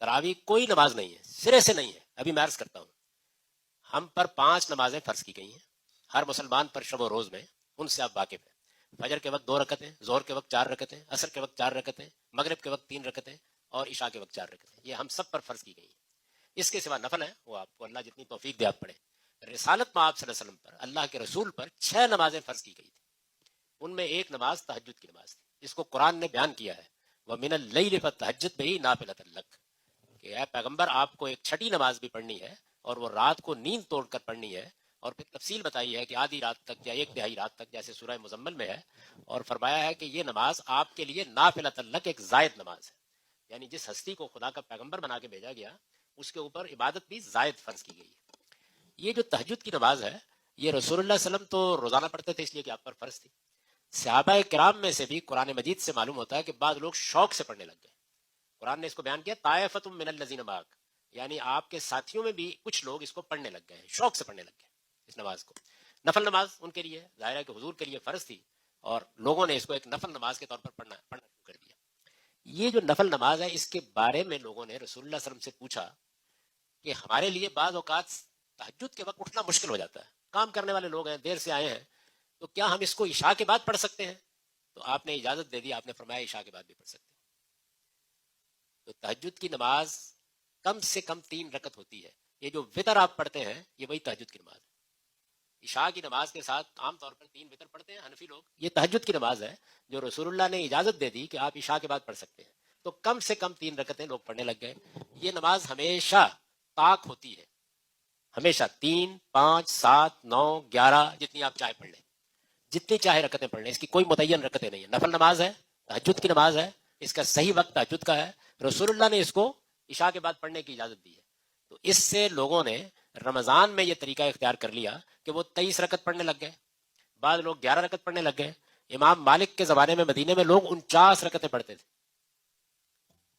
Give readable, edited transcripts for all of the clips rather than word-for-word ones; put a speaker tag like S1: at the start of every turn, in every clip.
S1: تراویح کوئی نماز نہیں ہے، سرے سے نہیں ہے. ابھی میں عرض کرتا ہوں، ہم پر 5 نمازیں فرض کی گئی ہیں ہر مسلمان پر شب و روز میں، ان سے آپ واقف ہیں. فجر کے وقت 2 رکعتیں، ظہر کے وقت 4 رکعتیں، عصر کے وقت 4 رکعتیں، مغرب کے وقت 3 رکعتیں، اور عشاء کے وقت 4 رکعتیں. یہ ہم سب پر فرض کی گئی ہیں. اس کے سوا نفل ہے، وہ آپ کو اللہ جتنی توفیق دے آپ پڑھیں. رسالت میں آپ صلی اللہ علیہ وسلم پر، اللہ کے رسول پر 6 نمازیں فرض کی گئی تھی. ان میں ایک نماز تہجد کی نماز تھی، جس کو قرآن نے بیان کیا ہے وَمِنَ اللَّيْلِ فَتَهَجَّدْ بِهِ نَافِلَةً لَكَ، کہ اے پیغمبر آپ کو ایک چھٹی نماز بھی پڑھنی ہے اور وہ رات کو نیند توڑ کر پڑھنی ہے. اور پھر تفصیل بتائی ہے کہ آدھی رات تک یا 1/3 رات تک، جیسے سورہ مزمل میں ہے. اور فرمایا ہے کہ یہ نماز آپ کے لیے نافلۃ لک، ایک زائد نماز ہے. یعنی جس ہستی کو خدا کا پیغمبر بنا کے بھیجا گیا اس کے اوپر عبادت بھی زائد فرض کی گئی ہے. یہ جو تہجد کی نماز ہے، یہ رسول اللہ صلی اللہ علیہ وسلم تو روزانہ پڑھتے تھے، اس لیے کہ آپ پر فرض تھی. صحابہ کرام میں سے بھی قرآن مجید سے معلوم ہوتا ہے کہ بعض لوگ شوق سے پڑھنے لگ گئے. قرآن نے اس کو بیان کیا طائفۃ من الذین معک، یعنی آپ کے ساتھیوں میں بھی کچھ لوگ اس کو پڑھنے لگ گئے ہیں، شوق سے پڑھنے لگ گئے اس نماز کو. نفل نماز ان کے لیے ظاہر ہے کہ حضور کے لیے فرض تھی، اور لوگوں نے اس کو ایک نفل نماز کے طور پر پڑھنا شروع کر دیا. یہ جو نفل نماز ہے، اس کے بارے میں لوگوں نے رسول اللہ صلی اللہ علیہ وسلم سے پوچھا کہ ہمارے لیے بعض اوقات تہجد کے وقت اٹھنا مشکل ہو جاتا ہے، کام کرنے والے لوگ ہیں، دیر سے آئے ہیں، تو کیا ہم اس کو عشاء کے بعد پڑھ سکتے ہیں؟ تو آپ نے اجازت دے دی، آپ نے فرمایا عشاء کے بعد بھی پڑھ سکتے ہیں. تو تہجد کی نماز کم سے کم 3 رکعت ہوتی ہے. یہ جو وطر آپ پڑھتے ہیں یہ وہی تہجد کی نماز ہے. عشاء کی نماز کے ساتھ عام طور پر 3 وطر پڑھتے ہیں حنفی لوگ، یہ تہجد کی نماز ہے جو رسول اللہ نے اجازت دے دی کہ آپ عشاء کے بعد پڑھ سکتے ہیں. تو کم سے کم 3 رکعتیں لوگ پڑھنے لگ گئے. یہ نماز ہمیشہ طاق ہوتی ہے، ہمیشہ 3، 5، 7، 9، 11 جتنی آپ چاہے پڑھ لیں، جتنی چاہے رکعتیں پڑھ لیں، اس کی کوئی متعین رکعتیں نہیں ہیں. نفل نماز ہے، تہجد کی نماز ہے، اس کا صحیح وقت تہجد کا ہے. رسول اللہ نے اس کو عشاء کے بعد پڑھنے کی اجازت دی ہے. تو اس سے لوگوں نے رمضان میں یہ طریقہ اختیار کر لیا کہ وہ 23 رکعت پڑھنے لگ گئے، بعض لوگ 11 رکعت پڑھنے لگ گئے. امام مالک کے زمانے میں مدینے میں لوگ 49 رکعتیں پڑھتے تھے.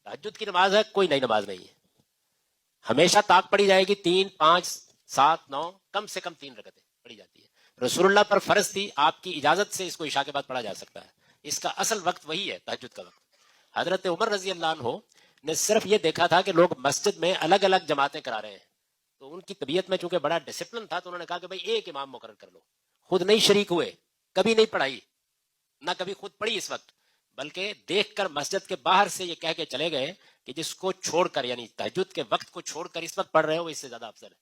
S1: تہجد کی نماز ہے، کوئی نئی نماز نہیں ہے، ہمیشہ طاق پڑھی جائے گی. 3، 5، 7، 9، کم سے کم 3 رکعتیں پڑھی جاتی ہے. رسول اللہ پر فرض تھی، آپ کی اجازت سے اس کو عشاء کے بعد پڑھا جا سکتا ہے. اس کا اصل وقت وہی ہے، تہجد کا وقت. حضرت عمر رضی اللہ عنہ نے صرف یہ دیکھا تھا کہ لوگ مسجد میں الگ الگ جماعتیں کرا رہے ہیں، تو ان کی طبیعت میں چونکہ بڑا ڈسپلن تھا، تو انہوں نے کہا کہ بھائی ایک امام مقرر کر لو. خود نہیں شریک ہوئے، کبھی نہیں پڑھائی، نہ کبھی خود پڑھی اس وقت، بلکہ دیکھ کر مسجد کے باہر سے یہ کہہ کے چلے گئے کہ جس کو چھوڑ کر، یعنی تہجد کے وقت کو چھوڑ کر اس وقت پڑھ رہے ہو، اس سے زیادہ افضل ہے.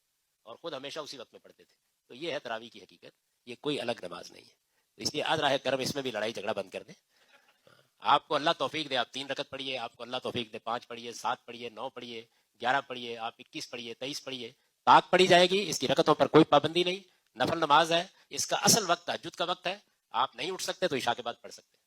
S1: اور خود ہمیشہ اسی وقت میں پڑھتے تھے. تو یہ ہے تراویح کی حقیقت، یہ کوئی الگ نماز نہیں ہے. اس لیے آج راہ کرم اس میں بھی لڑائی جھگڑا بند کر دیں. آپ کو اللہ توفیق دے، آپ 3 رکعت پڑھیے، آپ کو اللہ توفیق دے 5 پڑھیے، 7 پڑھیے، 9 پڑھیے، 11 پڑھیے، آپ 21 پڑھیے، 23 پڑھیے، طاق پڑھی جائے گی. اس کی رکعتوں پر کوئی پابندی نہیں، نفل نماز ہے. اس کا اصل وقت تہجد کا وقت ہے. آپ نہیں اٹھ سکتے تو عشاء کے بعد پڑھ سکتے ہیں.